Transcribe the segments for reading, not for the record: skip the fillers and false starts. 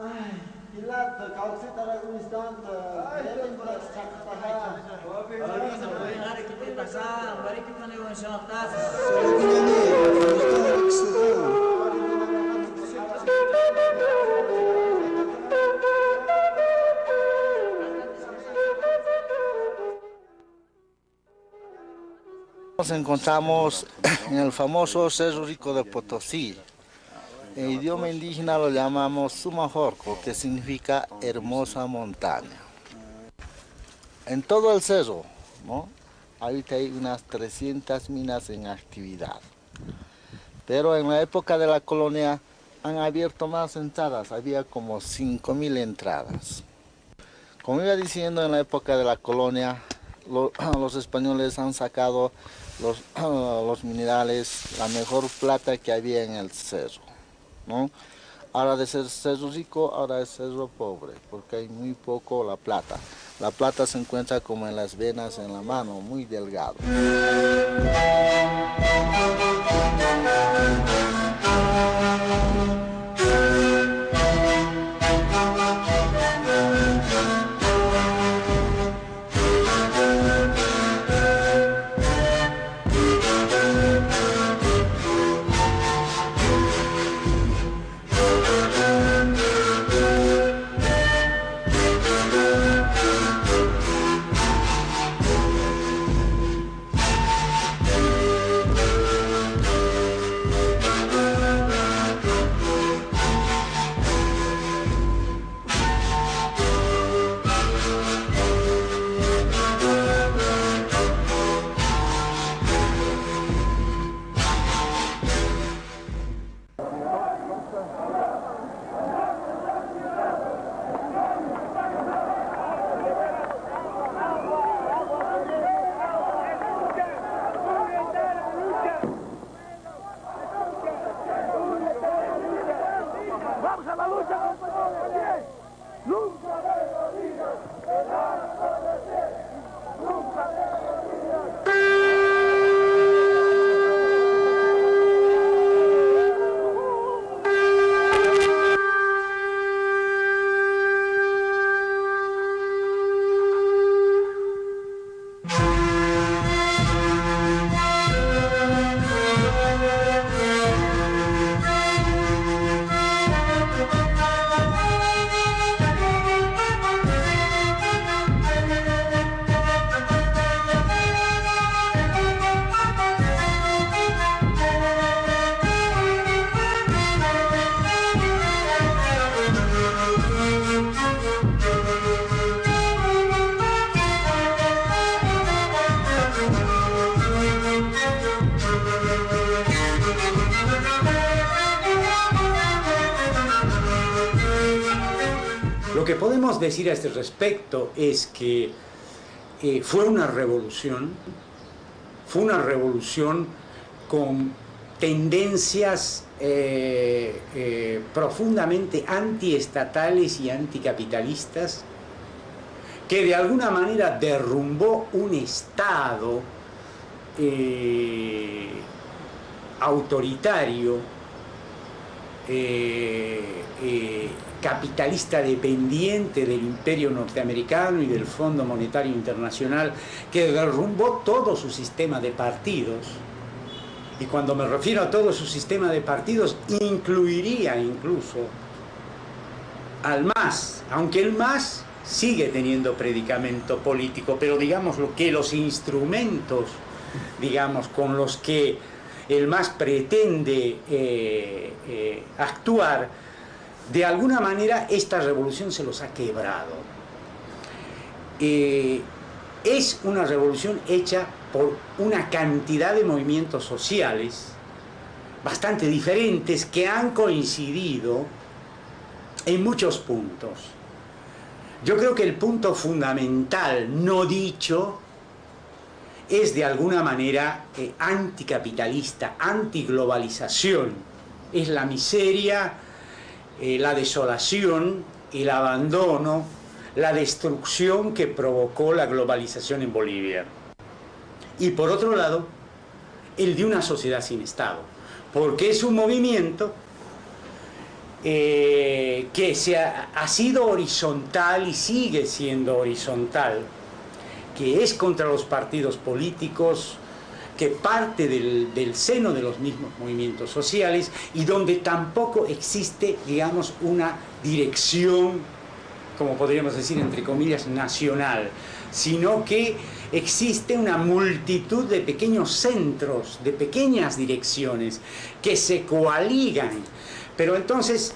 Ay, Pilat, caucita un instante. Nos encontramos en el famoso Cerro Rico de Potosí. En idioma indígena lo llamamos Sumajorco, que significa hermosa montaña. En todo el cerro, ¿no? Ahorita hay unas 300 minas en actividad. Pero en la época de la colonia han abierto más entradas, había como 5.000 entradas. Como iba diciendo, en la época de la colonia los españoles han sacado los minerales, la mejor plata que había en el cerro, ¿no? Ahora de ser cerro rico, ahora es cerro pobre, porque hay muy poco la plata. La plata se encuentra como en las venas en la mano, muy delgado. Lo que podemos decir a este respecto es que fue una revolución con tendencias profundamente antiestatales y anticapitalistas, que de alguna manera derrumbó un Estado autoritario, capitalista dependiente del imperio norteamericano y del Fondo Monetario Internacional, que derrumbó todo su sistema de partidos. Y cuando me refiero a todo su sistema de partidos, incluiría incluso al MAS, aunque el MAS sigue teniendo predicamento político, pero digamos lo que los instrumentos, digamos, con los que el MAS pretende actuar, de alguna manera esta revolución se los ha quebrado. Es una revolución hecha por una cantidad de movimientos sociales bastante diferentes que han coincidido en muchos puntos. Yo creo que el punto fundamental no dicho es de alguna manera anticapitalista, antiglobalización. Es la miseria, la desolación, el abandono, la destrucción que provocó la globalización en Bolivia. Y por otro lado, el de una sociedad sin Estado, porque es un movimiento ha sido horizontal y sigue siendo horizontal, que es contra los partidos políticos, que parte del seno de los mismos movimientos sociales y donde tampoco existe, digamos, una dirección, como podríamos decir, entre comillas, nacional, sino que existe una multitud de pequeños centros, de pequeñas direcciones que se coaligan. Pero entonces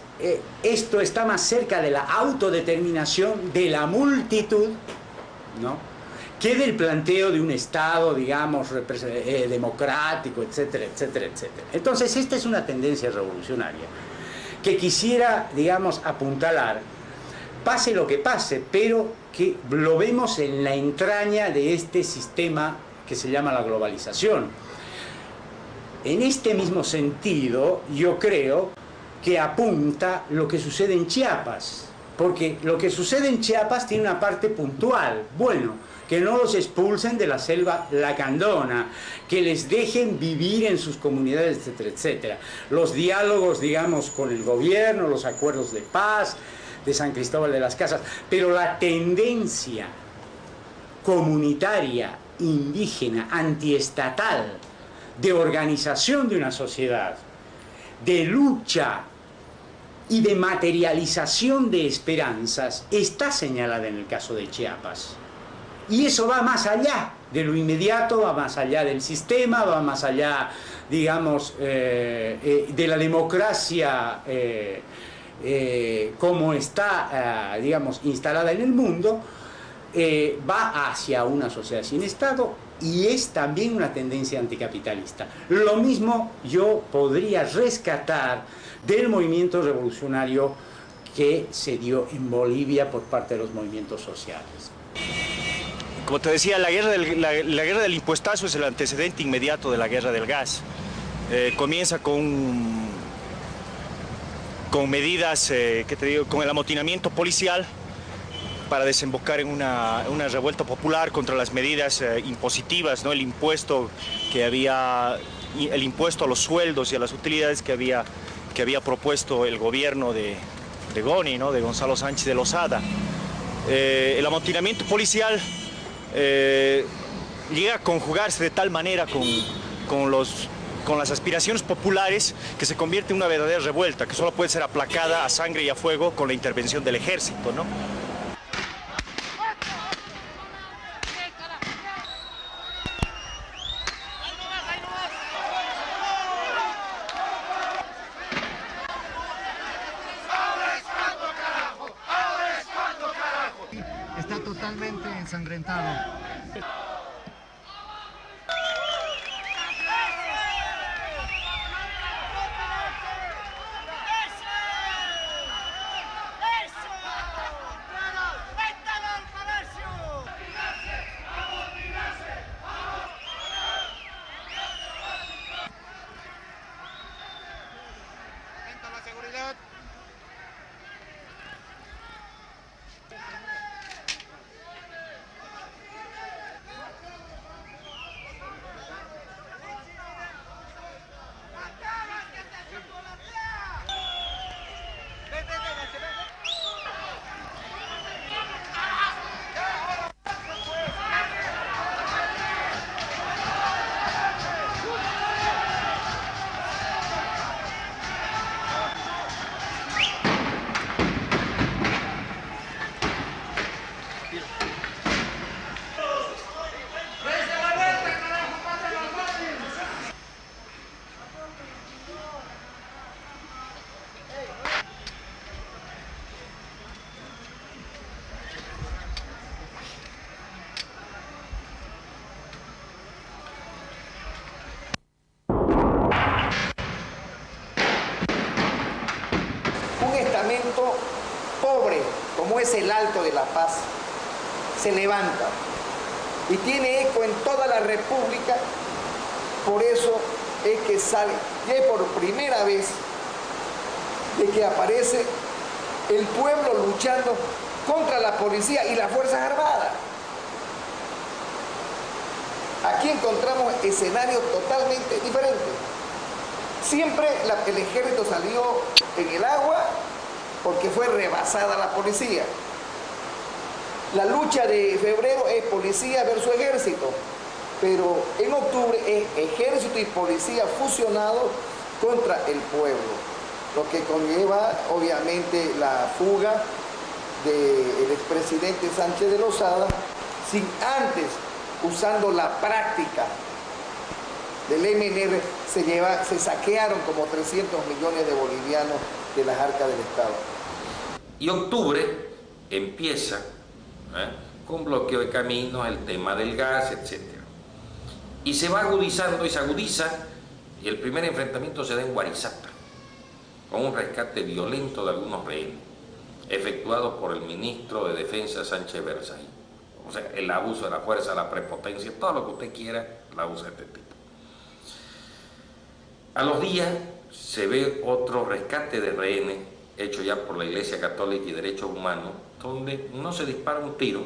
esto está más cerca de la autodeterminación de la multitud, ¿no?, que del planteo de un Estado, digamos, democrático, etcétera, etcétera, etcétera. Entonces, esta es una tendencia revolucionaria que quisiera, digamos, apuntalar, pase lo que pase, pero que lo vemos en la entraña de este sistema que se llama la globalización. En este mismo sentido, yo creo que apunta lo que sucede en Chiapas, porque lo que sucede en Chiapas tiene una parte puntual. Bueno, que no los expulsen de la selva lacandona, que les dejen vivir en sus comunidades, etcétera, etcétera. Los diálogos, digamos, con el gobierno, los acuerdos de paz de San Cristóbal de las Casas, pero la tendencia comunitaria, indígena, antiestatal, de organización de una sociedad, de lucha y de materialización de esperanzas, está señalada en el caso de Chiapas. Y eso va más allá de lo inmediato, va más allá del sistema, va más allá, digamos, de la democracia como está, digamos, instalada en el mundo, va hacia una sociedad sin Estado y es también una tendencia anticapitalista. Lo mismo yo podría rescatar del movimiento revolucionario que se dio en Bolivia por parte de los movimientos sociales. Como te decía, la guerra del impuestazo es el antecedente inmediato de la guerra del gas. Comienza con medidas, ¿qué te digo?, con el amotinamiento policial para desembocar en una revuelta popular contra las medidas impositivas, ¿no? El impuesto a los sueldos y a las utilidades que había propuesto el gobierno de Goni, ¿no?, de Gonzalo Sánchez de Lozada. El amotinamiento policial llega a conjugarse de tal manera con las aspiraciones populares que se convierte en una verdadera revuelta que solo puede ser aplacada a sangre y a fuego con la intervención del ejército, ¿no? Está totalmente ensangrentado. Un estamento pobre, como es el Alto de la Paz, se levanta y tiene eco en toda la República. Por eso es que sale, y es por primera vez de que aparece el pueblo luchando contra la policía y las Fuerzas Armadas. Aquí encontramos escenarios totalmente diferentes. Siempre el ejército salió en el agua porque fue rebasada la policía. La lucha de febrero es policía versus ejército, pero en octubre es ejército y policía fusionados contra el pueblo, lo que conlleva obviamente la fuga del expresidente Sánchez de Lozada, sin antes, usando la práctica del MNR, se saquearon como 300 millones de bolivianos de las arcas del Estado. Y octubre empieza con bloqueo de caminos, el tema del gas, etc. Y se va agudizando y se agudiza, y el primer enfrentamiento se da en Guarizapa, con un rescate violento de algunos rehenes, efectuado por el ministro de Defensa Sánchez Berzay. O sea, el abuso de la fuerza, la prepotencia, todo lo que usted quiera, la usa este tipo. A los días se ve otro rescate de rehenes, hecho ya por la Iglesia Católica y Derechos Humanos, donde no se dispara un tiro,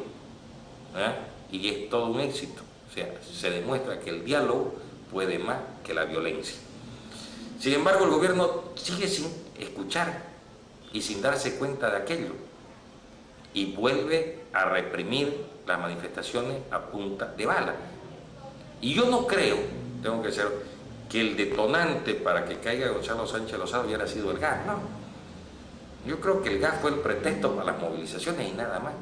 y es todo un éxito. O sea, se demuestra que el diálogo puede más que la violencia. Sin embargo, el gobierno sigue sin escuchar y sin darse cuenta de aquello, y vuelve a reprimir las manifestaciones a punta de bala. Y yo no creo, tengo que ser, que el detonante para que caiga Gonzalo Sánchez Lozada hubiera sido el gas, no. Yo creo que el gas fue el pretexto para las movilizaciones y nada más.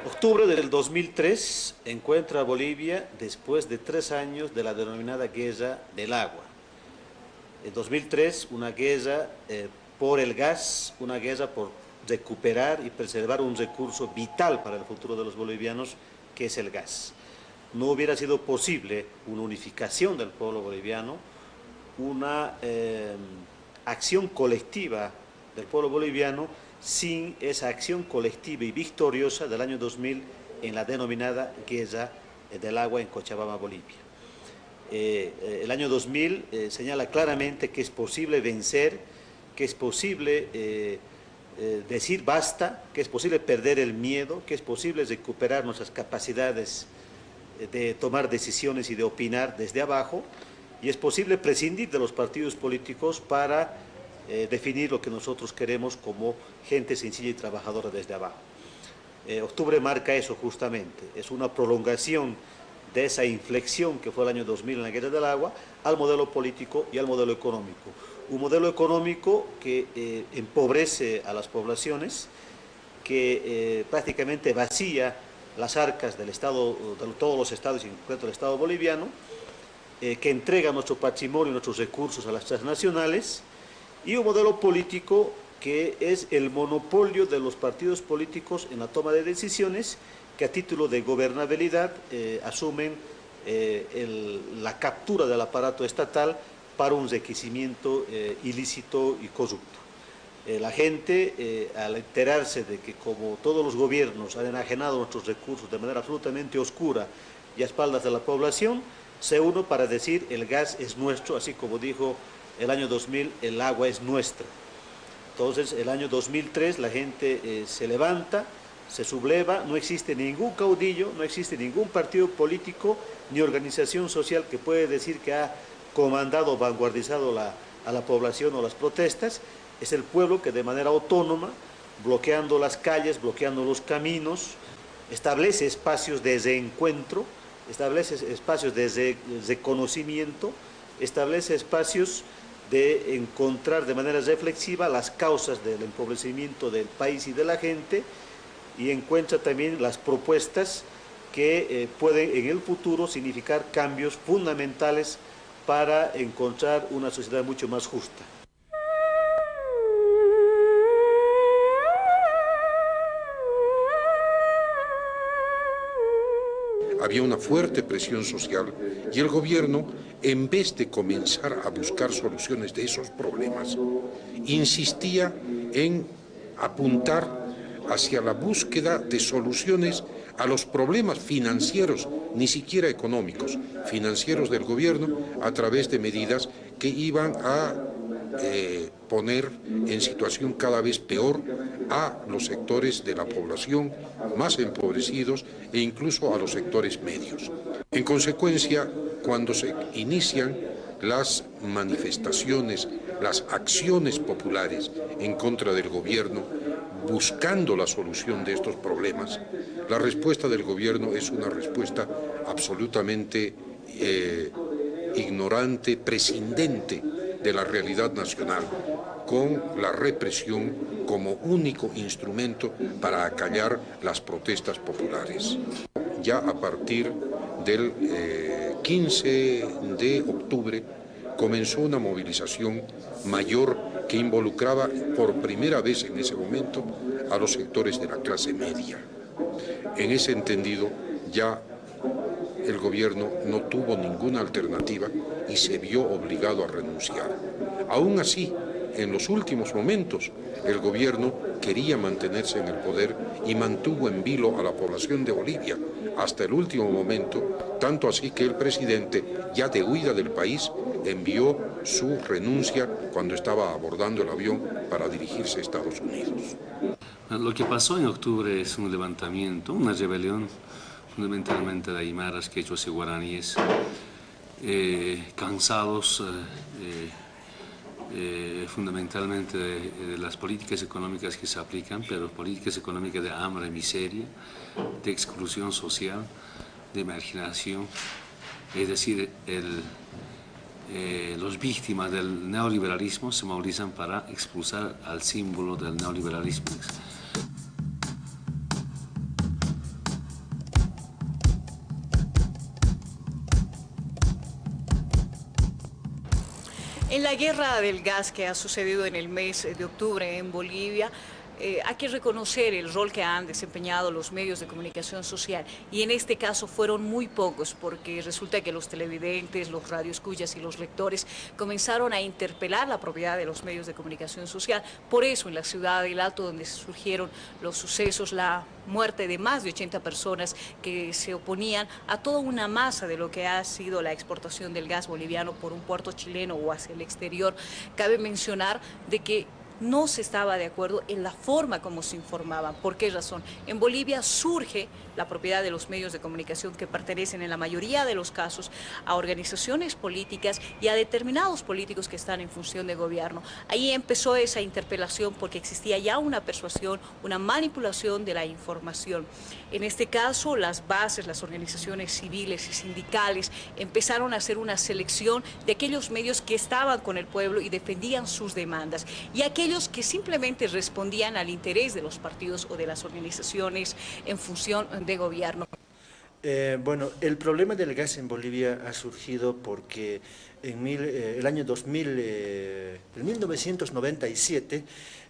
Octubre del 2003 encuentra a Bolivia después de 3 años de la denominada guerra del agua. En 2003 una guerra por el gas, una guerra por recuperar y preservar un recurso vital para el futuro de los bolivianos, que es el gas. No hubiera sido posible una unificación del pueblo boliviano, una acción colectiva del pueblo boliviano, sin esa acción colectiva y victoriosa del año 2000 en la denominada guerra del agua en Cochabamba, Bolivia. El año 2000 señala claramente que es posible vencer, que es posible decir basta, que es posible perder el miedo, que es posible recuperar nuestras capacidades de tomar decisiones y de opinar desde abajo, y es posible prescindir de los partidos políticos para definir lo que nosotros queremos como gente sencilla y trabajadora desde abajo. Octubre marca eso justamente, es una prolongación de esa inflexión que fue el año 2000 en la guerra del agua al modelo político y al modelo económico. Un modelo económico que empobrece a las poblaciones, que prácticamente vacía las arcas del Estado, de todos los estados, incluido el Estado boliviano, que entrega nuestro patrimonio y nuestros recursos a las transnacionales, y un modelo político que es el monopolio de los partidos políticos en la toma de decisiones, que a título de gobernabilidad asumen la captura del aparato estatal para un enriquecimiento ilícito y corrupto. La gente, al enterarse de que como todos los gobiernos han enajenado nuestros recursos de manera absolutamente oscura y a espaldas de la población, se une para decir el gas es nuestro, así como dijo el año 2000, el agua es nuestra. Entonces, el año 2003 la gente se levanta, se subleva, no existe ningún caudillo, no existe ningún partido político ni organización social que puede decir que ha comandado o vanguardizado a la población o las protestas. Es el pueblo que de manera autónoma bloqueando las calles, bloqueando los caminos, establece espacios de reencuentro, establece espacios de conocimiento, establece espacios de encontrar de manera reflexiva las causas del empobrecimiento del país y de la gente, y encuentra también las propuestas que pueden en el futuro significar cambios fundamentales para encontrar una sociedad mucho más justa. Había una fuerte presión social y el gobierno, en vez de comenzar a buscar soluciones de esos problemas, insistía en apuntar hacia la búsqueda de soluciones a los problemas financieros, ni siquiera económicos, financieros del gobierno, a través de medidas que iban a poner en situación cada vez peor a los sectores de la población más empobrecidos e incluso a los sectores medios. En consecuencia, cuando se inician las manifestaciones, las acciones populares en contra del gobierno, buscando la solución de estos problemas, la respuesta del gobierno es una respuesta absolutamente ignorante, prescindente de la realidad nacional, con la represión como único instrumento para acallar las protestas populares. Ya a partir del 15 de octubre comenzó una movilización mayor que involucraba por primera vez en ese momento a los sectores de la clase media. En ese entendido, ya el gobierno no tuvo ninguna alternativa y se vio obligado a renunciar. Aún así, en los últimos momentos, el gobierno quería mantenerse en el poder y mantuvo en vilo a la población de Bolivia hasta el último momento, tanto así que el presidente, ya de huida del país, envió su renuncia cuando estaba abordando el avión para dirigirse a Estados Unidos. Lo que pasó en octubre es un levantamiento, una rebelión fundamentalmente de aymaras, quechuas y guaraníes, cansados fundamentalmente de las políticas económicas que se aplican, pero políticas económicas de hambre, miseria, de exclusión social, de marginación, es decir, los víctimas del neoliberalismo se movilizan para expulsar al símbolo del neoliberalismo. En la guerra del gas que ha sucedido en el mes de octubre en Bolivia, hay que reconocer el rol que han desempeñado los medios de comunicación social, y en este caso fueron muy pocos, porque resulta que los televidentes, los radioescuchas y los lectores comenzaron a interpelar la propiedad de los medios de comunicación social. Por eso en la ciudad del Alto, donde surgieron los sucesos, la muerte de más de 80 personas que se oponían a toda una masa de lo que ha sido la exportación del gas boliviano por un puerto chileno o hacia el exterior, cabe mencionar de que no se estaba de acuerdo en la forma como se informaban. ¿Por qué razón? En Bolivia surge la propiedad de los medios de comunicación que pertenecen en la mayoría de los casos a organizaciones políticas y a determinados políticos que están en función de gobierno. Ahí empezó esa interpelación porque existía ya una persuasión, una manipulación de la información. En este caso, las bases, las organizaciones civiles y sindicales empezaron a hacer una selección de aquellos medios que estaban con el pueblo y defendían sus demandas, y aquellos que simplemente respondían al interés de los partidos o de las organizaciones en función de gobierno. Bueno, el problema del gas en Bolivia ha surgido porque en el año 1997,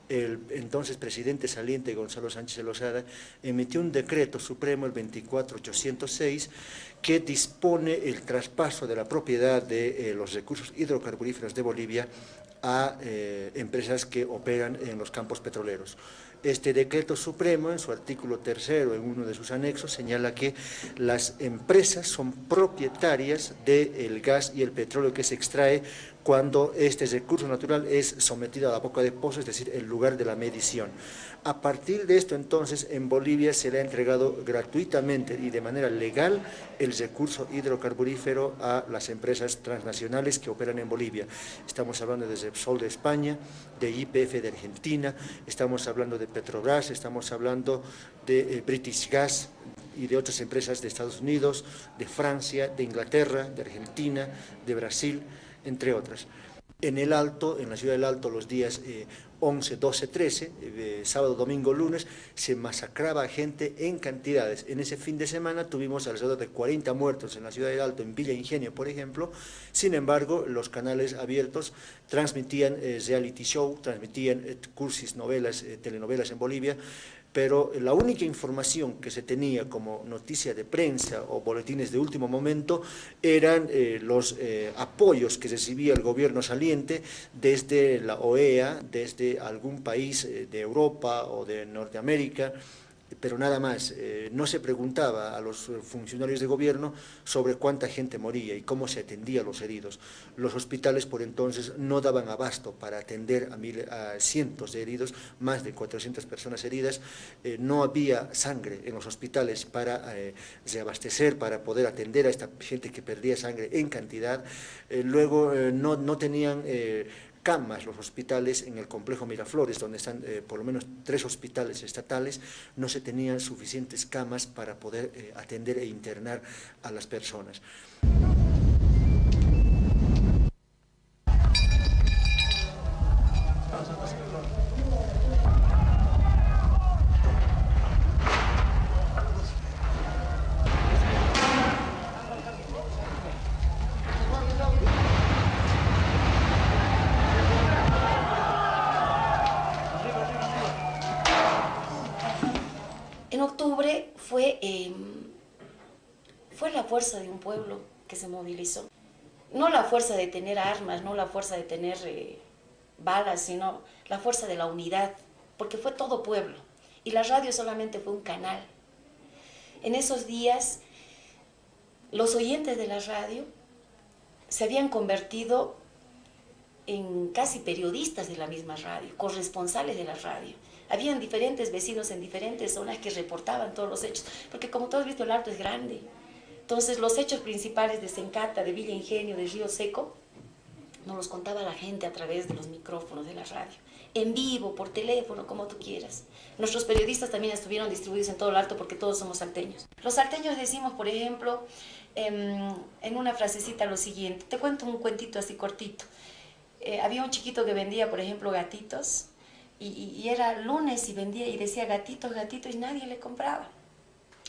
el entonces presidente saliente Gonzalo Sánchez Lozada emitió un decreto supremo, el 24806, que dispone el traspaso de la propiedad de los recursos hidrocarburíferos de Bolivia a empresas que operan en los campos petroleros. Este decreto supremo, en su artículo 3º, en uno de sus anexos, señala que las empresas son propietarias del gas y el petróleo que se extrae cuando este recurso natural es sometido a la boca de pozo, es decir, el lugar de la medición. A partir de esto, entonces, en Bolivia se le ha entregado gratuitamente y de manera legal el recurso hidrocarburífero a las empresas transnacionales que operan en Bolivia. Estamos hablando de Repsol de España, de YPF de Argentina, estamos hablando de Petrobras, estamos hablando de British Gas y de otras empresas de Estados Unidos, de Francia, de Inglaterra, de Argentina, de Brasil, entre otras. En el Alto, en la ciudad del Alto, los días 11, 12, 13, sábado, domingo, lunes, se masacraba a gente en cantidades. En ese fin de semana tuvimos alrededor de 40 muertos en la ciudad del Alto, en Villa Ingenio, por ejemplo. Sin embargo, los canales abiertos transmitían reality show, transmitían cursis, novelas, telenovelas en Bolivia, pero la única información que se tenía como noticia de prensa o boletines de último momento eran los apoyos que recibía el gobierno saliente desde la OEA, desde algún país de Europa o de Norteamérica, pero nada más. No se preguntaba a los funcionarios de gobierno sobre cuánta gente moría y cómo se atendía a los heridos. Los hospitales por entonces no daban abasto para atender a cientos de heridos, más de 400 personas heridas. No había sangre en los hospitales para reabastecer, para poder atender a esta gente que perdía sangre en cantidad. Luego no tenían camas los hospitales en el complejo Miraflores, donde están por lo menos 3 hospitales estatales, no se tenían suficientes camas para poder atender e internar a las personas. En octubre fue la fuerza de un pueblo que se movilizó. No la fuerza de tener armas, no la fuerza de tener balas, sino la fuerza de la unidad, porque fue todo pueblo. Y la radio solamente fue un canal. En esos días, los oyentes de la radio se habían convertido en casi periodistas de la misma radio, corresponsales de la radio. Habían diferentes vecinos en diferentes zonas que reportaban todos los hechos, porque como todos has visto, el Alto es grande. Entonces, los hechos principales de Sencata, de Villa Ingenio, de Río Seco, nos los contaba la gente a través de los micrófonos de la radio, en vivo, por teléfono, como tú quieras. Nuestros periodistas también estuvieron distribuidos en todo el Alto porque todos somos salteños. Los salteños decimos, por ejemplo, en una frasecita lo siguiente. Te cuento un cuentito así cortito. Había un chiquito que vendía, por ejemplo, gatitos, y era lunes y vendía y decía gatitos, gatitos, y nadie le compraba.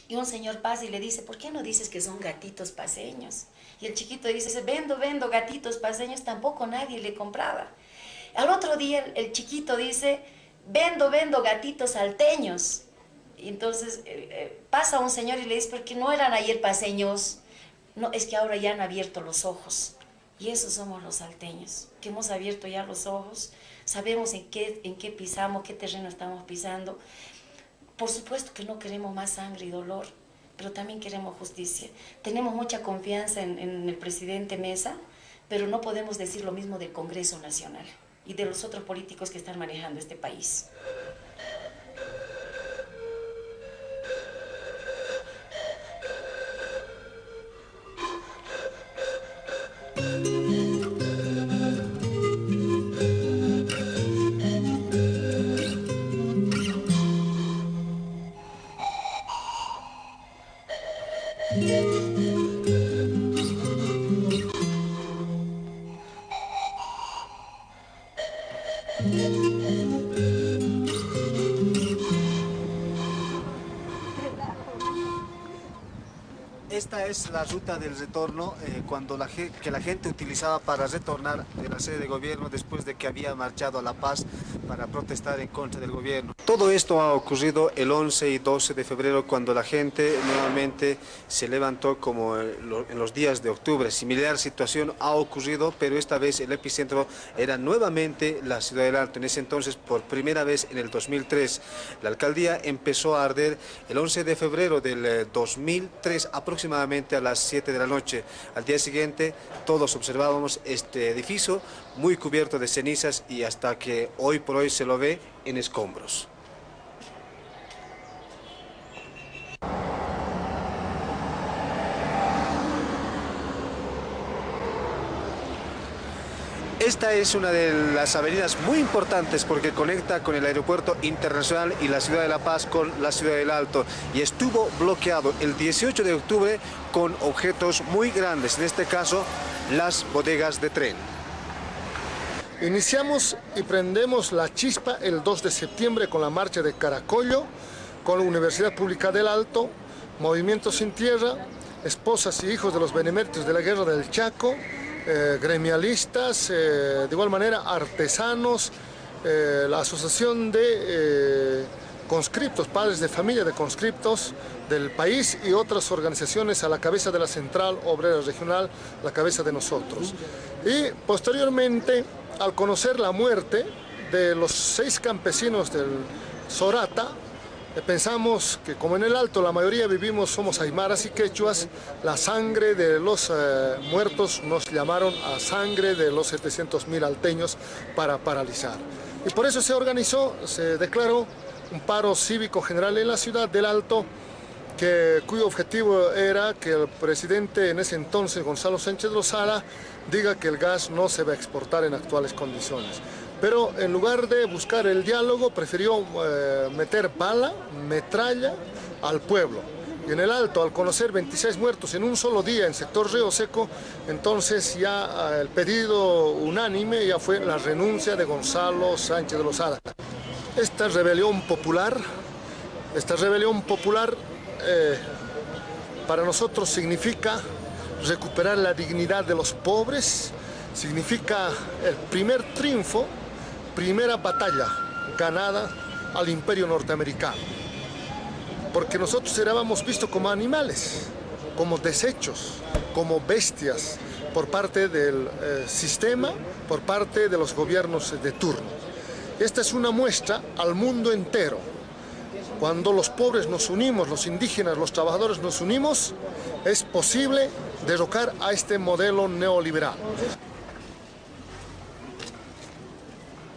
Y un señor pasa y le dice, ¿por qué no dices que son gatitos paseños? Y el chiquito dice, vendo gatitos paseños, tampoco nadie le compraba. Al otro día el chiquito dice, vendo gatitos salteños. Y entonces pasa un señor y le dice, ¿por qué no eran ayer paseños? No, es que ahora ya han abierto los ojos. Y esos somos los salteños, que hemos abierto ya los ojos, sabemos en qué pisamos, qué terreno estamos pisando. Por supuesto que no queremos más sangre y dolor, pero también queremos justicia. Tenemos mucha confianza en el presidente Mesa, pero no podemos decir lo mismo del Congreso Nacional y de los otros políticos que están manejando este país. Esta es la ruta del retorno que la gente utilizaba para retornar de la sede de gobierno después de que había marchado a La Paz para protestar en contra del gobierno. Todo esto ha ocurrido el 11 y 12 de febrero, cuando la gente nuevamente se levantó como en los días de octubre. Similar situación ha ocurrido, pero esta vez el epicentro era nuevamente la ciudad del Alto. En ese entonces, por primera vez en el 2003, la alcaldía empezó a arder el 11 de febrero del 2003, aproximadamente a las 7 de la noche. Al día siguiente, todos observábamos este edificio muy cubierto de cenizas y hasta que hoy por hoy se lo ve en escombros. Esta es una de las avenidas muy importantes porque conecta con el aeropuerto internacional y la ciudad de La Paz con la ciudad del Alto, y estuvo bloqueado el 18 de octubre con objetos muy grandes, en este caso las bodegas de tren. Iniciamos y prendemos la chispa el 2 de septiembre con la marcha de Caracollo, con la Universidad Pública del Alto, Movimiento Sin Tierra, esposas y hijos de los beneméritos de la Guerra del Chaco, gremialistas, de igual manera artesanos, la Asociación de Conscriptos, Padres de Familia de Conscriptos del país y otras organizaciones a la cabeza de la Central Obrera Regional, la cabeza de nosotros. Y posteriormente, al conocer la muerte de los 6 campesinos del Sorata, pensamos que como en el Alto la mayoría somos aymaras y quechuas, la sangre de los muertos nos llamaron a sangre de los 700.000 alteños para paralizar. Y por eso se declaró un paro cívico general en la ciudad del Alto, cuyo objetivo era que el presidente en ese entonces, Gonzalo Sánchez Lozada, diga que el gas no se va a exportar en actuales condiciones. Pero en lugar de buscar el diálogo, prefirió meter bala, metralla al pueblo. Y en el Alto, al conocer 26 muertos en un solo día en sector Río Seco, entonces ya el pedido unánime ya fue la renuncia de Gonzalo Sánchez Lozada. Esta rebelión popular para nosotros significa recuperar la dignidad de los pobres, significa el primer triunfo, primera batalla ganada al imperio norteamericano. Porque nosotros éramos vistos como animales, como desechos, como bestias por parte del sistema, por parte de los gobiernos de turno. Esta es una muestra al mundo entero. Cuando los pobres nos unimos, los indígenas, los trabajadores nos unimos, es posible derrocar a este modelo neoliberal.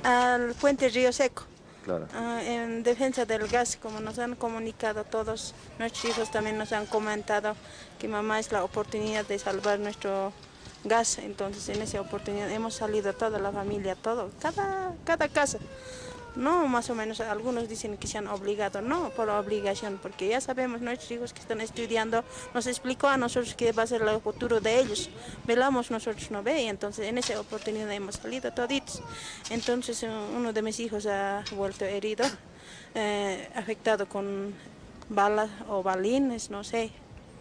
Al puente Río Seco, claro. En defensa del gas, como nos han comunicado todos, nuestros hijos también nos han comentado que mamá es la oportunidad de salvar nuestro gas. Entonces en esa oportunidad hemos salido toda la familia, cada casa. No, más o menos, algunos dicen que se han obligado, no por obligación, porque ya sabemos, nuestros hijos que están estudiando, nos explicó a nosotros que va a ser el futuro de ellos. Velamos, nosotros no ve, y entonces en esa oportunidad hemos salido toditos. Entonces uno de mis hijos ha vuelto herido, afectado con balas o balines, no sé,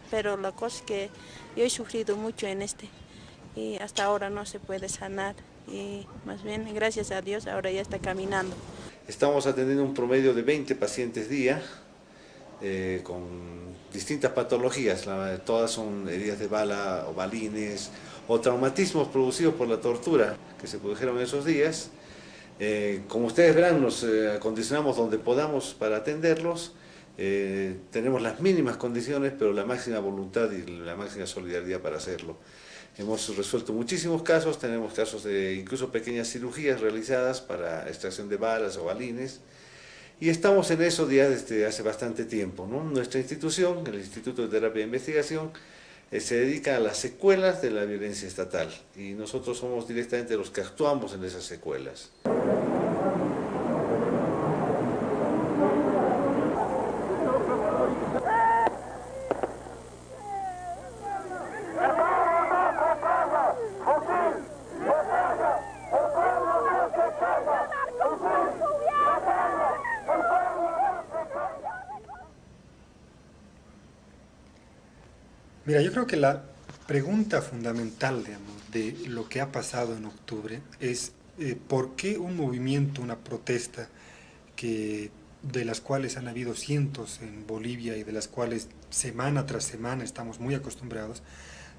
pero la cosa es que yo he sufrido mucho en y hasta ahora no se puede sanar. Y más bien, gracias a Dios, ahora ya está caminando. Estamos atendiendo un promedio de 20 pacientes día con distintas patologías, todas son heridas de bala o balines o traumatismos producidos por la tortura que se produjeron en esos días. Como ustedes verán, nos acondicionamos donde podamos para atenderlos. Tenemos las mínimas condiciones, pero la máxima voluntad y la máxima solidaridad para hacerlo. Hemos resuelto muchísimos casos, tenemos casos de incluso pequeñas cirugías realizadas para extracción de balas o balines, y estamos en eso ya desde hace bastante tiempo, ¿no? Nuestra institución, el Instituto de Terapia e Investigación, se dedica a las secuelas de la violencia estatal, y nosotros somos directamente los que actuamos en esas secuelas. Mira, yo creo que la pregunta fundamental, digamos, de lo que ha pasado en octubre es ¿por qué un movimiento, una protesta, de las cuales han habido cientos en Bolivia y de las cuales semana tras semana estamos muy acostumbrados,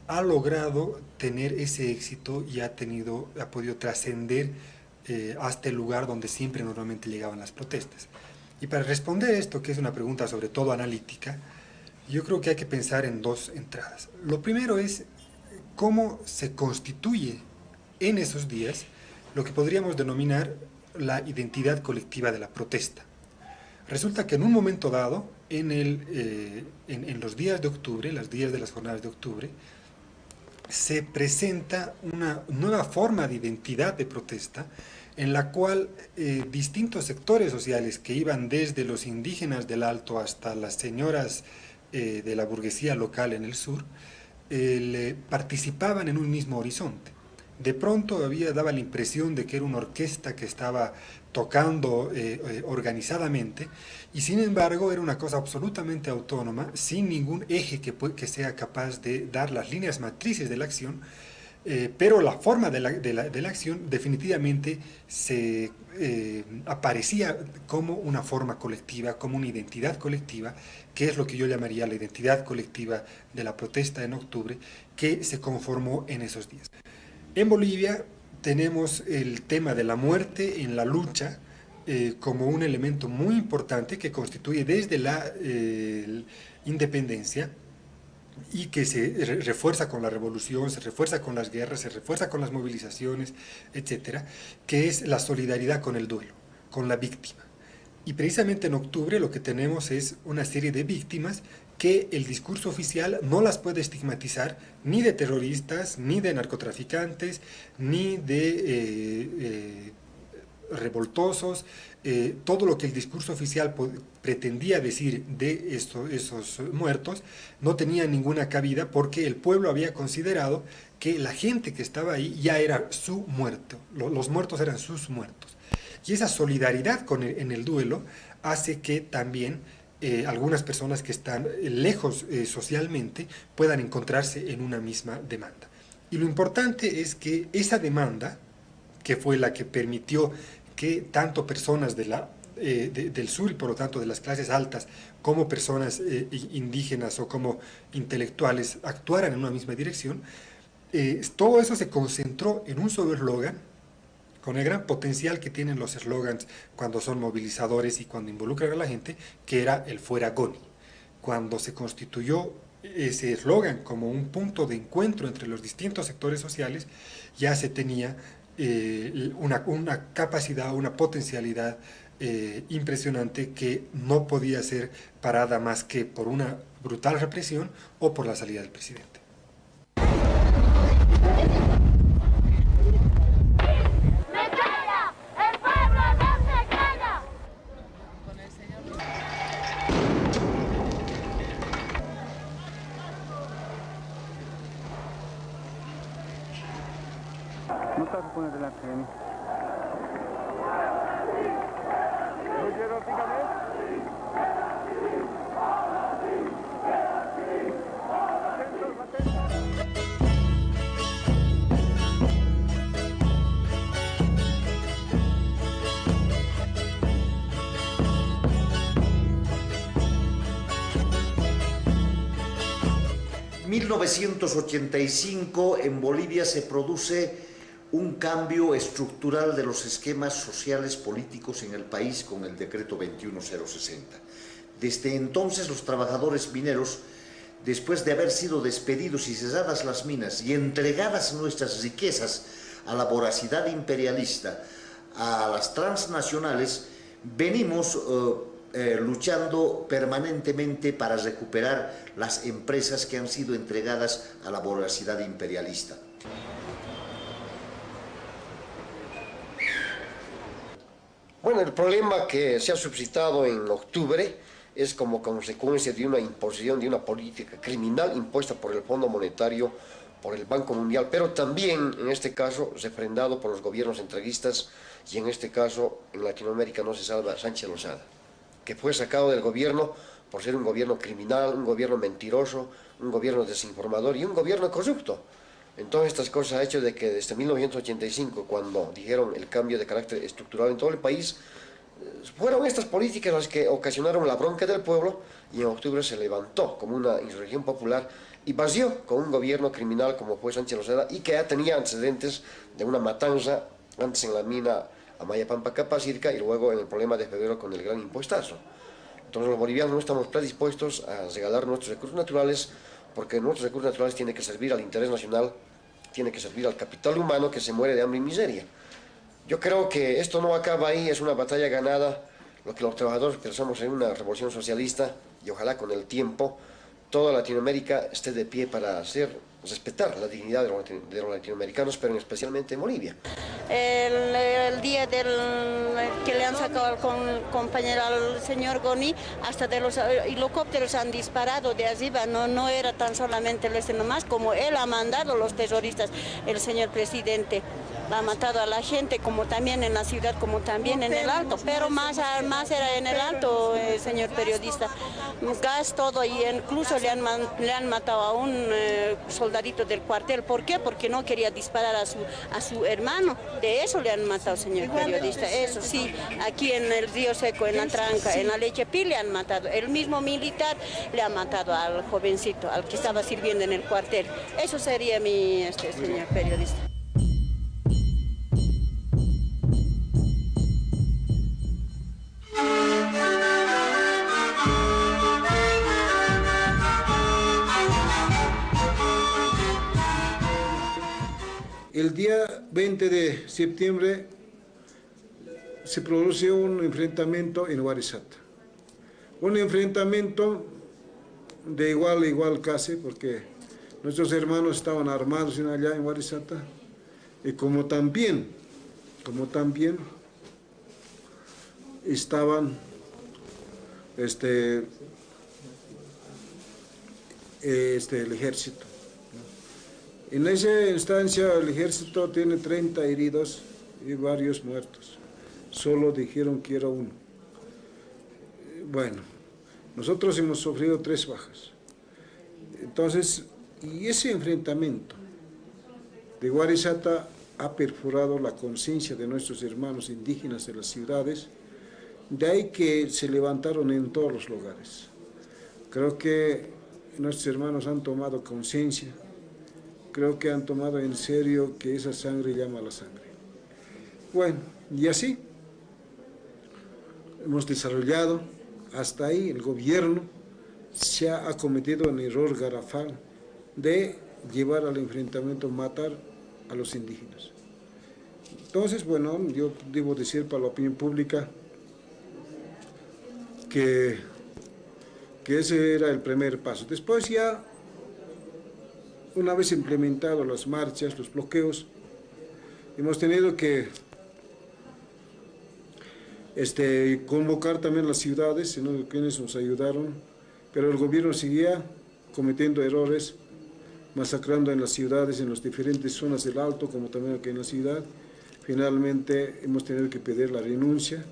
ha logrado tener ese éxito y ha podido trascender hasta el lugar donde siempre normalmente llegaban las protestas? Y para responder esto, que es una pregunta sobre todo analítica, yo creo que hay que pensar en dos entradas. Lo primero es cómo se constituye en esos días lo que podríamos denominar la identidad colectiva de la protesta. Resulta que en un momento dado, en los días de octubre, los días de las jornadas de octubre, se presenta una nueva forma de identidad de protesta en la cual distintos sectores sociales que iban desde los indígenas del Alto hasta las señoras de la burguesía local en el sur, participaban en un mismo horizonte. De pronto daba la impresión de que era una orquesta que estaba tocando organizadamente, y sin embargo era una cosa absolutamente autónoma, sin ningún eje que sea capaz de dar las líneas matrices de la acción, pero la forma de la acción definitivamente aparecía como una forma colectiva, como una identidad colectiva, que es lo que yo llamaría la identidad colectiva de la protesta en octubre, que se conformó en esos días. En Bolivia tenemos el tema de la muerte en la lucha como un elemento muy importante que constituye desde la independencia y que se refuerza con la revolución, se refuerza con las guerras, se refuerza con las movilizaciones, etcétera, que es la solidaridad con el duelo, con la víctima. Y precisamente en octubre lo que tenemos es una serie de víctimas que el discurso oficial no las puede estigmatizar ni de terroristas, ni de narcotraficantes, ni de revoltosos. Todo lo que el discurso oficial pretendía decir de esos muertos no tenía ninguna cabida, porque el pueblo había considerado que la gente que estaba ahí ya era su muerto, los muertos eran sus muertos. Y esa solidaridad en el duelo hace que también algunas personas que están lejos socialmente puedan encontrarse en una misma demanda. Y lo importante es que esa demanda, que fue la que permitió que tanto personas del sur y por lo tanto de las clases altas, como personas indígenas o como intelectuales actuaran en una misma dirección, todo eso se concentró en un solo eslogan, con el gran potencial que tienen los eslogans cuando son movilizadores y cuando involucran a la gente, que era el fuera Goni. Cuando se constituyó ese eslogan como un punto de encuentro entre los distintos sectores sociales, ya se tenía una capacidad, una potencialidad impresionante que no podía ser parada más que por una brutal represión o por la salida del presidente. No te vas a poner delante de mí. En 1985 en Bolivia se produce un cambio estructural de los esquemas sociales políticos en el país con el decreto 21060. Desde entonces los trabajadores mineros, después de haber sido despedidos y cesadas las minas y entregadas nuestras riquezas a la voracidad imperialista, a las transnacionales, venimos luchando permanentemente para recuperar las empresas que han sido entregadas a la voracidad imperialista. Bueno, el problema que se ha suscitado en octubre es como consecuencia de una imposición de una política criminal impuesta por el Fondo Monetario, por el Banco Mundial, pero también, en este caso, refrendado por los gobiernos entreguistas, y en este caso, en Latinoamérica no se salva Sánchez Lozada, que fue sacado del gobierno por ser un gobierno criminal, un gobierno mentiroso, un gobierno desinformador y un gobierno corrupto. Entonces estas cosas ha hecho de que desde 1985, cuando dijeron el cambio de carácter estructural en todo el país, fueron estas políticas las que ocasionaron la bronca del pueblo, y en octubre se levantó como una insurrección popular y vació con un gobierno criminal como fue Sánchez Losada, y que ya tenía antecedentes de una matanza antes en la mina Amaya-Pampa Capacirca y luego en el problema de febrero con el gran impuestazo. Entonces los bolivianos no estamos predispuestos a regalar nuestros recursos naturales, porque nuestros recursos naturales tienen que servir al interés nacional, tienen que servir al capital humano que se muere de hambre y miseria. Yo creo que esto no acaba ahí, es una batalla ganada, lo que los trabajadores pensamos en una revolución socialista, y ojalá con el tiempo toda Latinoamérica esté de pie para hacer respetar la dignidad de los latinoamericanos, pero especialmente en Bolivia. El día que le han sacado al compañero, al señor Goni, hasta de los helicópteros han disparado de arriba, no era tan solamente el nomás, como él ha mandado los terroristas, el señor presidente. Ha matado a la gente, como también en la ciudad, como también en el Alto, pero más era en el Alto, señor periodista. Gas, todo, y incluso le han matado a un soldadito del cuartel. ¿Por qué? Porque no quería disparar a su hermano. De eso le han matado, señor periodista. Eso sí, aquí en el Río Seco, en la Tranca, en la Lechepí le han matado. El mismo militar le ha matado al jovencito, al que estaba sirviendo en el cuartel. Eso sería mi, señor periodista. El día 20 de septiembre se produjo un enfrentamiento en Warisata. Un enfrentamiento de igual a igual casi, porque nuestros hermanos estaban armados allá en Warisata, y como también estaban el ejército. En esa instancia el ejército tiene 30 heridos y varios muertos. Solo dijeron que era uno. Bueno, nosotros hemos sufrido 3 bajas. Entonces, y ese enfrentamiento de Warisata ha perforado la conciencia de nuestros hermanos indígenas de las ciudades, de ahí que se levantaron en todos los lugares. Creo que nuestros hermanos han tomado conciencia. Creo que han tomado en serio que esa sangre llama a la sangre. Bueno, y así hemos desarrollado, hasta ahí el gobierno se ha cometido un error garrafal de llevar al enfrentamiento, matar a los indígenas. Entonces, bueno, yo debo decir para la opinión pública que ese era el primer paso. Después ya, una vez implementado las marchas, los bloqueos, hemos tenido que convocar también las ciudades, sino quienes nos ayudaron, pero el gobierno seguía cometiendo errores, masacrando en las ciudades, en las diferentes zonas del Alto, como también aquí en la ciudad. Finalmente hemos tenido que pedir la renuncia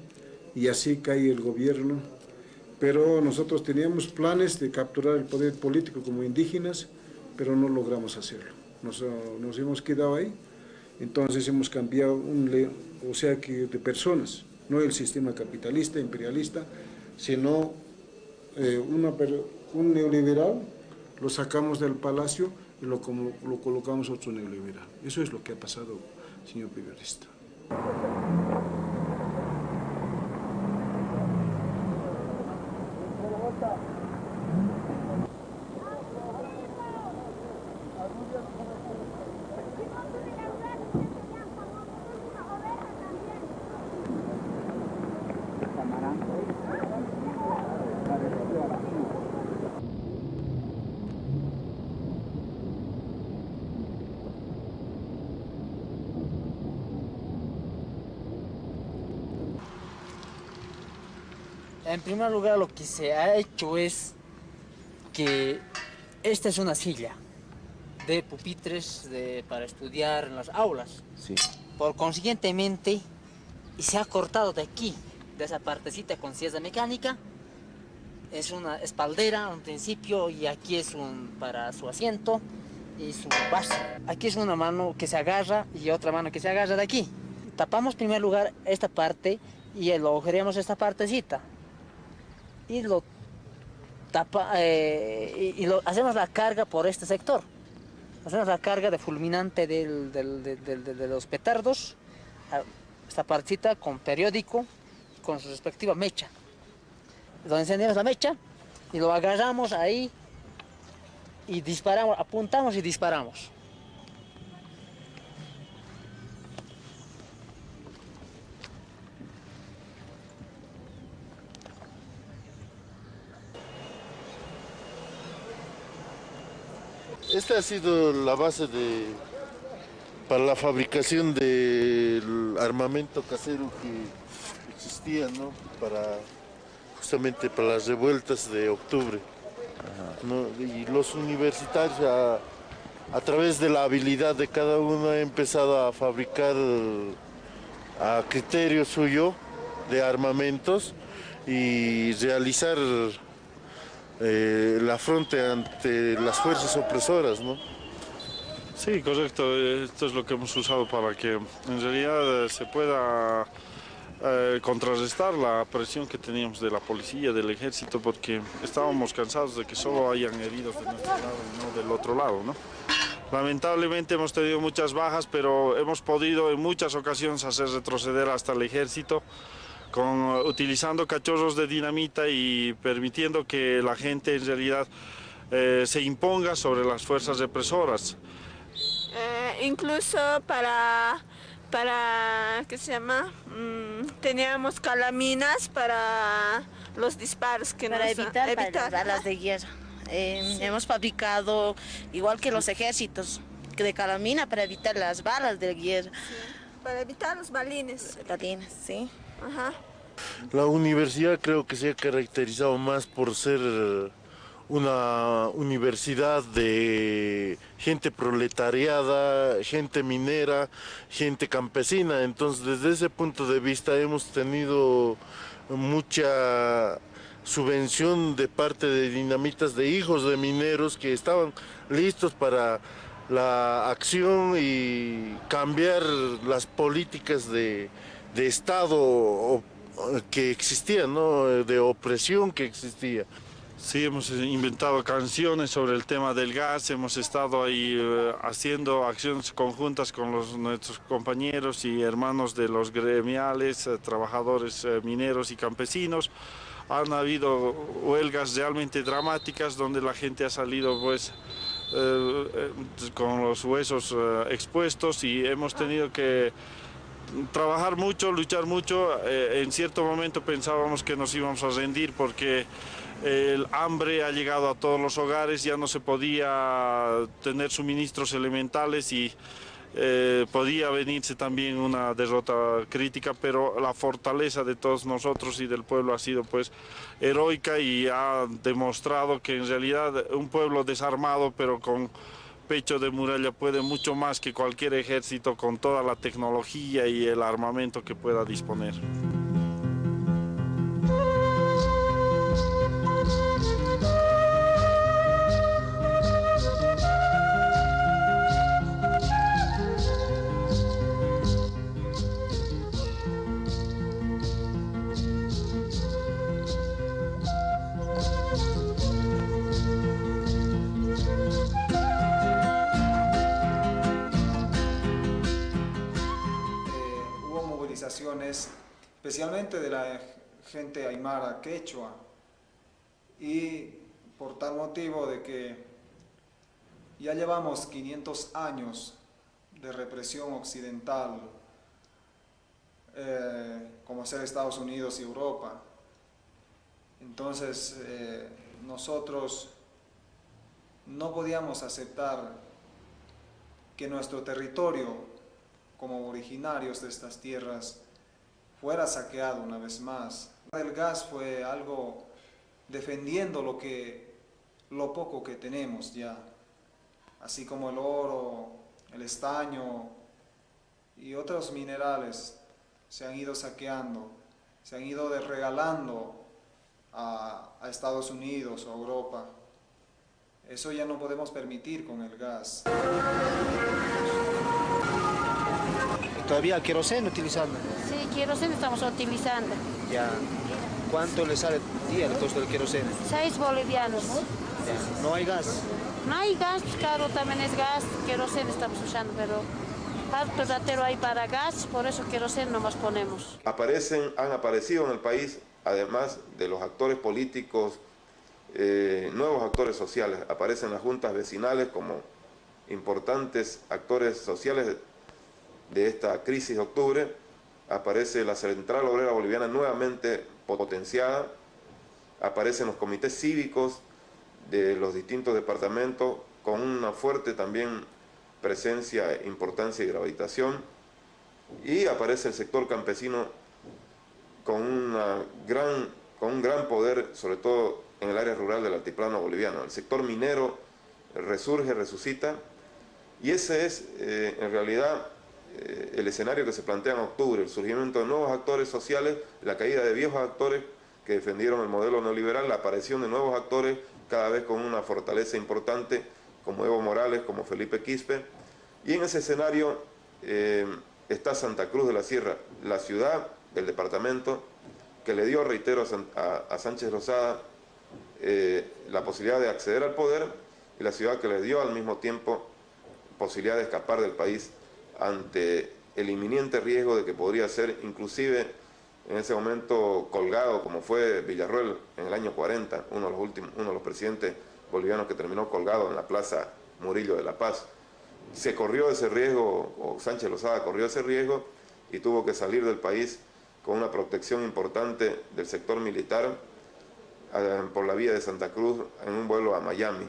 y así cae el gobierno. Pero nosotros teníamos planes de capturar el poder político como indígenas, pero no logramos hacerlo. Nos hemos quedado ahí, entonces hemos cambiado de personas, no el sistema capitalista, imperialista, sino un neoliberal, lo sacamos del palacio y lo colocamos otro neoliberal. Eso es lo que ha pasado, señor periodista. En primer lugar, lo que se ha hecho es que esta es una silla de pupitres para estudiar en las aulas. Sí. Por consiguientemente, se ha cortado de aquí, de esa partecita con silla mecánica. Es una espaldera en principio y aquí es para su asiento. y su base. Aquí es una mano que se agarra y otra mano que se agarra de aquí. Tapamos en primer lugar esta parte y lo agujereamos esta partecita. Y lo hacemos la carga por este sector. Hacemos la carga de fulminante de los petardos, esta partecita con periódico, con su respectiva mecha. Donde encendemos la mecha y lo agarramos ahí y disparamos, apuntamos y disparamos. Esta ha sido la base para la fabricación del armamento casero que existía, ¿no? Justamente para las revueltas de octubre, ¿no? Y los universitarios a través de la habilidad de cada uno han empezado a fabricar a criterio suyo de armamentos y realizar el afronte ante las fuerzas opresoras, ¿no? Sí, correcto. Esto es lo que hemos usado para que en realidad se pueda contrarrestar la presión que teníamos de la policía, del ejército, porque estábamos cansados de que solo hayan heridos de nuestro lado y no del otro lado, ¿no? Lamentablemente hemos tenido muchas bajas, pero hemos podido en muchas ocasiones hacer retroceder hasta el ejército, utilizando cachorros de dinamita y permitiendo que la gente en realidad se imponga sobre las fuerzas represoras. Incluso para ¿qué se llama? Teníamos calaminas para los disparos que para evitar las balas de guerra. Sí. Hemos fabricado, igual que los ejércitos, de calamina para evitar las balas de guerra. Sí. Para evitar los balines. Balines, sí. Ajá. La universidad creo que se ha caracterizado más por ser una universidad de gente proletariada, gente minera, gente campesina. Entonces, desde ese punto de vista hemos tenido mucha subvención de parte de dinamitas de hijos de mineros que estaban listos para la acción y cambiar las políticas de Estado que existían, ¿no? De opresión que existía. Sí, hemos inventado canciones sobre el tema del gas, hemos estado ahí haciendo acciones conjuntas con nuestros compañeros y hermanos de los gremiales, trabajadores mineros y campesinos. Han habido huelgas realmente dramáticas donde la gente ha salido pues con los huesos expuestos y hemos tenido que trabajar mucho, luchar mucho. En cierto momento pensábamos que nos íbamos a rendir porque el hambre ha llegado a todos los hogares, ya no se podía tener suministros elementales y podía venirse también una derrota crítica, pero la fortaleza de todos nosotros y del pueblo ha sido pues heroica y ha demostrado que en realidad un pueblo desarmado pero con pecho de muralla puede mucho más que cualquier ejército con toda la tecnología y el armamento que pueda disponer. Especialmente de la gente aymara quechua, y por tal motivo de que ya llevamos 500 años de represión occidental, como ser Estados Unidos y Europa. Entonces nosotros no podíamos aceptar que nuestro territorio como originarios de estas tierras fuera saqueado una vez más. El gas fue algo defendiendo lo poco que tenemos ya, así como el oro, el estaño y otros minerales se han ido saqueando, se han ido regalando a Estados Unidos o Europa. Eso ya no podemos permitir con el gas. ¿Todavía queroseno utilizando? Sí, queroseno estamos utilizando. Ya. ¿Cuánto le sale día el costo del queroseno? 6 bolivianos. Ya. ¿No hay gas? No hay gas, claro, también es gas, queroseno estamos usando, pero harto ratero hay para gas, por eso queroseno nomás ponemos. Han aparecido en el país, además de los actores políticos, nuevos actores sociales. Aparecen las juntas vecinales como importantes actores sociales de esta crisis de octubre. Aparece la Central Obrera Boliviana nuevamente potenciada. Aparecen los comités cívicos de los distintos departamentos con una fuerte también presencia, importancia y gravitación. Y aparece el sector campesino con un gran poder, sobre todo en el área rural del altiplano boliviano. El sector minero resurge, resucita, y ese es en realidad el escenario que se plantea en octubre: el surgimiento de nuevos actores sociales, la caída de viejos actores que defendieron el modelo neoliberal, la aparición de nuevos actores cada vez con una fortaleza importante, como Evo Morales, como Felipe Quispe. Y en ese escenario está Santa Cruz de la Sierra, la ciudad, el departamento, que le dio, reitero, a Sánchez Lozada la posibilidad de acceder al poder, y la ciudad que le dio al mismo tiempo posibilidad de escapar del país ante el inminente riesgo de que podría ser inclusive en ese momento colgado, como fue Villarroel en el año 40, uno de los presidentes bolivianos que terminó colgado en la Plaza Murillo de La Paz. Se corrió ese riesgo, o Sánchez Lozada corrió ese riesgo, y tuvo que salir del país con una protección importante del sector militar por la vía de Santa Cruz en un vuelo a Miami.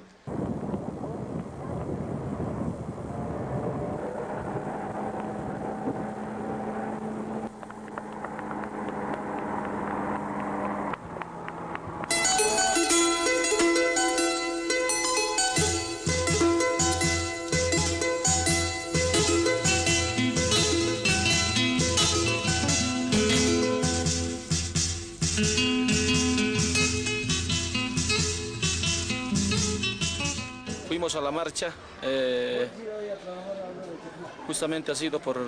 Fuimos a la marcha, justamente ha sido por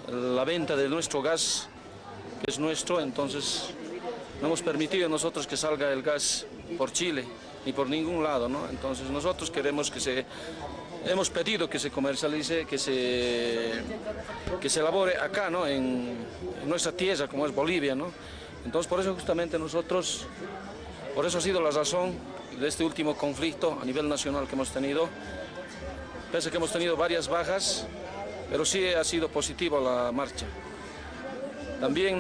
la venta de nuestro gas, que es nuestro. Entonces no hemos permitido nosotros que salga el gas por Chile, ni por ningún lado, ¿no? Entonces nosotros queremos hemos pedido que se comercialice, que se elabore acá, ¿no? En nuestra tierra, como es Bolivia, ¿no? Entonces por eso justamente por eso ha sido la razón de este último conflicto a nivel nacional que hemos tenido. Pese a que hemos tenido varias bajas, pero sí ha sido positiva la marcha. También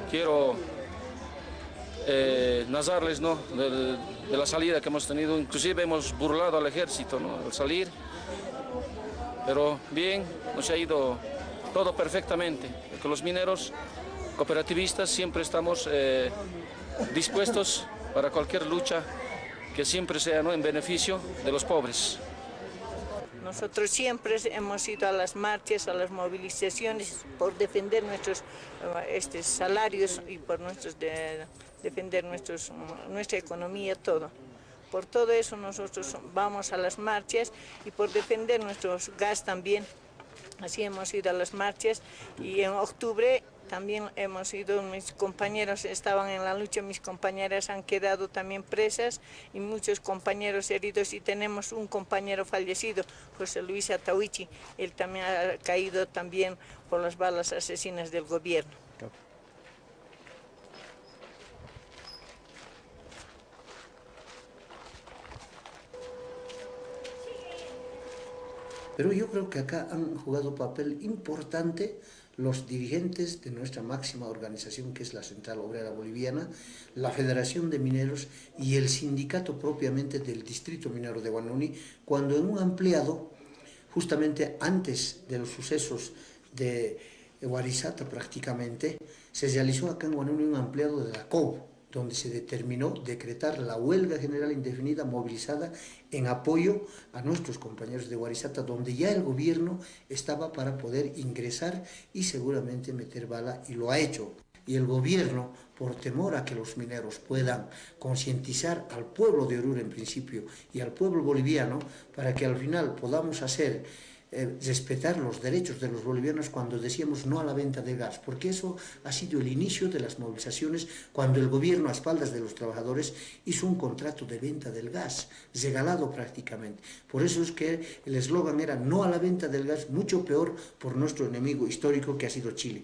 quiero narrarles, ¿no?, de la salida que hemos tenido. Inclusive hemos burlado al ejército, ¿no?, al salir, pero bien, nos ha ido todo perfectamente, porque los mineros cooperativistas siempre estamos dispuestos para cualquier lucha que siempre sea, ¿no?, en beneficio de los pobres. Nosotros siempre hemos ido a las marchas, a las movilizaciones por defender nuestros salarios y por defender nuestra economía, todo. Por todo eso nosotros vamos a las marchas, y por defender nuestros gas también. Así hemos ido a las marchas, y en octubre también hemos ido. Mis compañeros estaban en la lucha, mis compañeras han quedado también presas y muchos compañeros heridos, y tenemos un compañero fallecido, José Luis Atahuichi. Él también ha caído también por las balas asesinas del gobierno. Pero yo creo que acá han jugado papel importante los dirigentes de nuestra máxima organización, que es la Central Obrera Boliviana, la Federación de Mineros y el sindicato propiamente del Distrito Minero de Huanuni, cuando en un ampliado, justamente antes de los sucesos de Huarizata prácticamente, se realizó acá en Huanuni un ampliado de la COB, donde se determinó decretar la huelga general indefinida movilizada en apoyo a nuestros compañeros de Huarizata, donde ya el gobierno estaba para poder ingresar y seguramente meter bala, y lo ha hecho. y el gobierno, por temor a que los mineros puedan concientizar al pueblo de Oruro en principio y al pueblo boliviano, para que al final podamos respetar los derechos de los bolivianos cuando decíamos no a la venta de gas, porque eso ha sido el inicio de las movilizaciones cuando el gobierno a espaldas de los trabajadores hizo un contrato de venta del gas, regalado prácticamente. Por eso es que el eslogan era no a la venta del gas, mucho peor por nuestro enemigo histórico que ha sido Chile.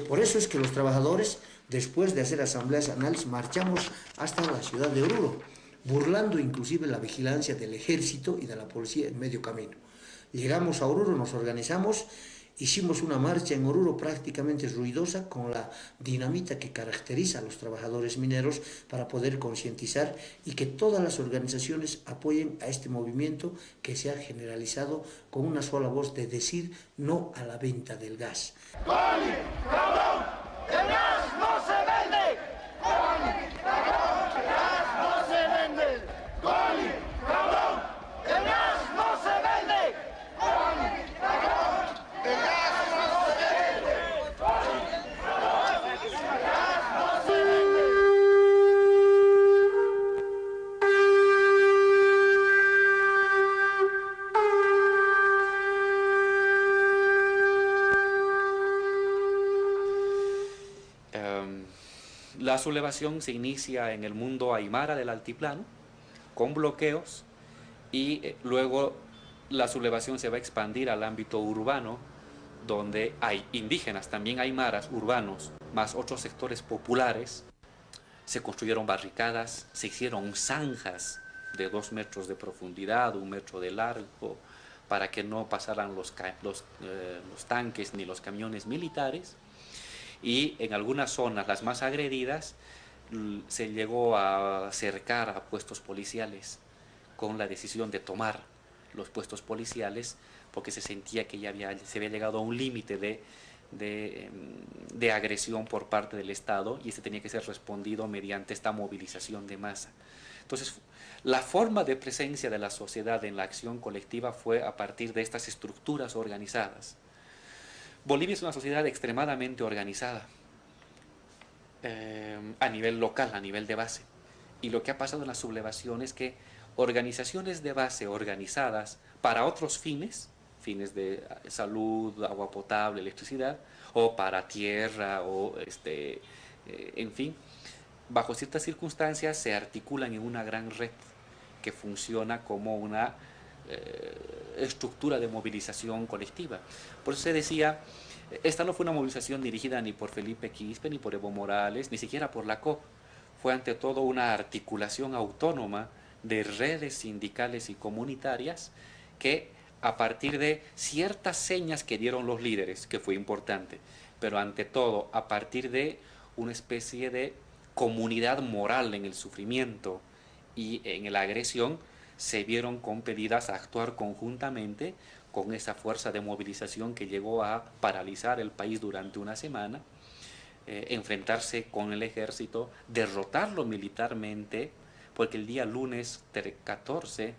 Por eso es que los trabajadores, después de hacer asambleas anuales, marchamos hasta la ciudad de Oruro, burlando inclusive la vigilancia del ejército y de la policía en medio camino. Llegamos a Oruro, nos organizamos, hicimos una marcha en Oruro prácticamente ruidosa con la dinamita que caracteriza a los trabajadores mineros para poder concientizar y que todas las organizaciones apoyen a este movimiento que se ha generalizado con una sola voz de decir no a la venta del gas. ¡Coli, cabrón! ¡El gas no se vende! ¡Coli, cabrón! ¡El gas no se vende! ¡Coli, cabrón! ¡El gas no se vende! La sublevación se inicia en el mundo aymara del altiplano, con bloqueos, y luego la sublevación se va a expandir al ámbito urbano, donde hay indígenas, también aymaras urbanos, más otros sectores populares. Se construyeron barricadas, se hicieron zanjas de 2 metros de profundidad, 1 metro de largo, para que no pasaran los tanques ni los camiones militares. Y en algunas zonas, las más agredidas, se llegó a cercar a puestos policiales con la decisión de tomar los puestos policiales porque se sentía que se había llegado a un límite de agresión por parte del Estado y este tenía que ser respondido mediante esta movilización de masa. Entonces, la forma de presencia de la sociedad en la acción colectiva fue a partir de estas estructuras organizadas. Bolivia es una sociedad extremadamente organizada a nivel local, a nivel de base. Y lo que ha pasado en la sublevación es que organizaciones de base organizadas para otros fines de salud, agua potable, electricidad, o para tierra, o en fin, bajo ciertas circunstancias se articulan en una gran red que funciona como una estructura de movilización colectiva. Por eso se decía, esta no fue una movilización dirigida ni por Felipe Quispe, ni por Evo Morales, ni siquiera por la COP, fue ante todo una articulación autónoma de redes sindicales y comunitarias que a partir de ciertas señas que dieron los líderes, que fue importante, pero ante todo a partir de una especie de comunidad moral en el sufrimiento y en la agresión, se vieron compelidas a actuar conjuntamente con esa fuerza de movilización que llegó a paralizar el país durante una semana, enfrentarse con el ejército, derrotarlo militarmente, porque el día lunes 14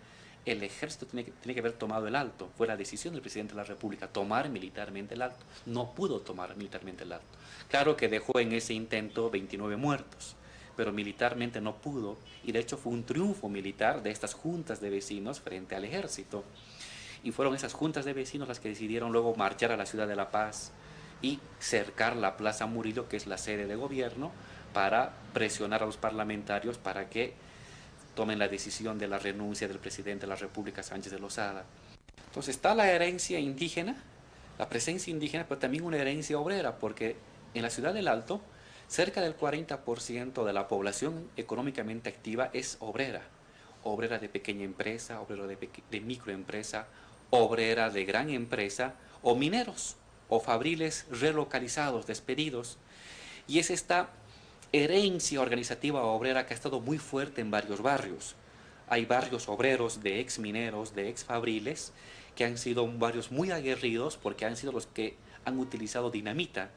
el ejército tiene que haber tomado el alto. Fue la decisión del presidente de la República tomar militarmente el alto. No pudo tomar militarmente el alto. Claro que dejó en ese intento 29 muertos, pero militarmente no pudo, y de hecho fue un triunfo militar de estas juntas de vecinos frente al ejército. Y fueron esas juntas de vecinos las que decidieron luego marchar a la ciudad de La Paz y cercar la Plaza Murillo, que es la sede de gobierno, para presionar a los parlamentarios para que tomen la decisión de la renuncia del presidente de la República, Sánchez de Lozada. Entonces está la herencia indígena, la presencia indígena, pero también una herencia obrera, porque en la ciudad del Alto, cerca del 40% de la población económicamente activa es obrera. Obrera de pequeña empresa, obrera de microempresa, obrera de gran empresa, o mineros, o fabriles relocalizados, despedidos. Y es esta herencia organizativa obrera que ha estado muy fuerte en varios barrios. Hay barrios obreros de ex mineros, de ex fabriles, que han sido barrios muy aguerridos porque han sido los que han utilizado dinamita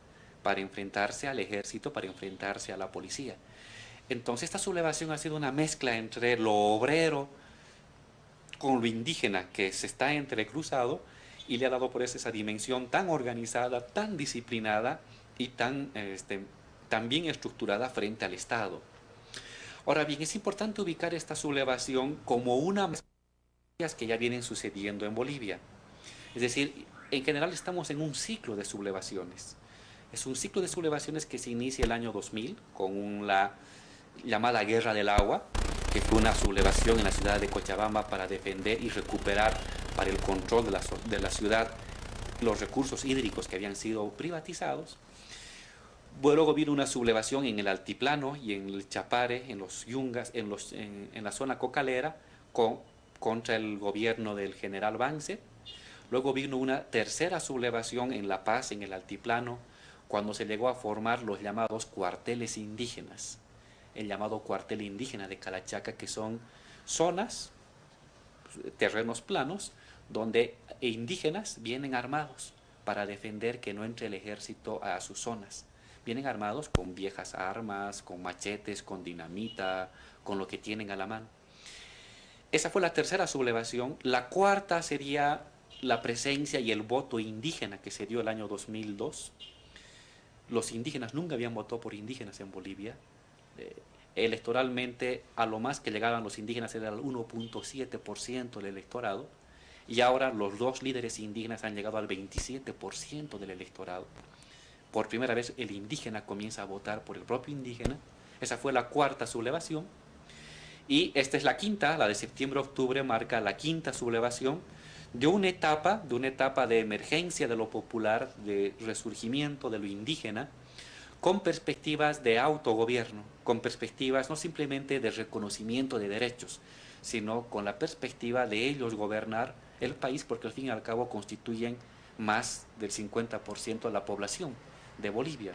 para enfrentarse al ejército, para enfrentarse a la policía. Entonces esta sublevación ha sido una mezcla entre lo obrero con lo indígena que se está entrecruzado y le ha dado por eso esa dimensión tan organizada, tan disciplinada y tan también estructurada frente al Estado. Ahora bien, es importante ubicar esta sublevación como una de las que ya vienen sucediendo en Bolivia. Es decir, en general estamos en un ciclo de sublevaciones. Es un ciclo de sublevaciones que se inicia el año 2000 con la llamada Guerra del Agua, que fue una sublevación en la ciudad de Cochabamba para defender y recuperar para el control de la ciudad los recursos hídricos que habían sido privatizados. Luego vino una sublevación en el altiplano y en el Chapare, en los Yungas, en la zona cocalera, contra el gobierno del general Banzer. Luego vino una tercera sublevación en La Paz, en el altiplano, cuando se llegó a formar los llamados cuarteles indígenas. El llamado cuartel indígena de Calachaca, que son zonas, terrenos planos, donde indígenas vienen armados para defender que no entre el ejército a sus zonas. Vienen armados con viejas armas, con machetes, con dinamita, con lo que tienen a la mano. Esa fue la tercera sublevación. La cuarta sería la presencia y el voto indígena que se dio el año 2002. Los indígenas nunca habían votado por indígenas en Bolivia. Electoralmente, a lo más que llegaban los indígenas era el 1.7% del electorado, y ahora los dos líderes indígenas han llegado al 27% del electorado. Por primera vez el indígena comienza a votar por el propio indígena. Esa fue la cuarta sublevación. Y esta es la quinta, la de septiembre-octubre, marca la quinta sublevación de una etapa de emergencia de lo popular, de resurgimiento de lo indígena, con perspectivas de autogobierno, con perspectivas no simplemente de reconocimiento de derechos, sino con la perspectiva de ellos gobernar el país, porque al fin y al cabo constituyen más del 50% de la población de Bolivia.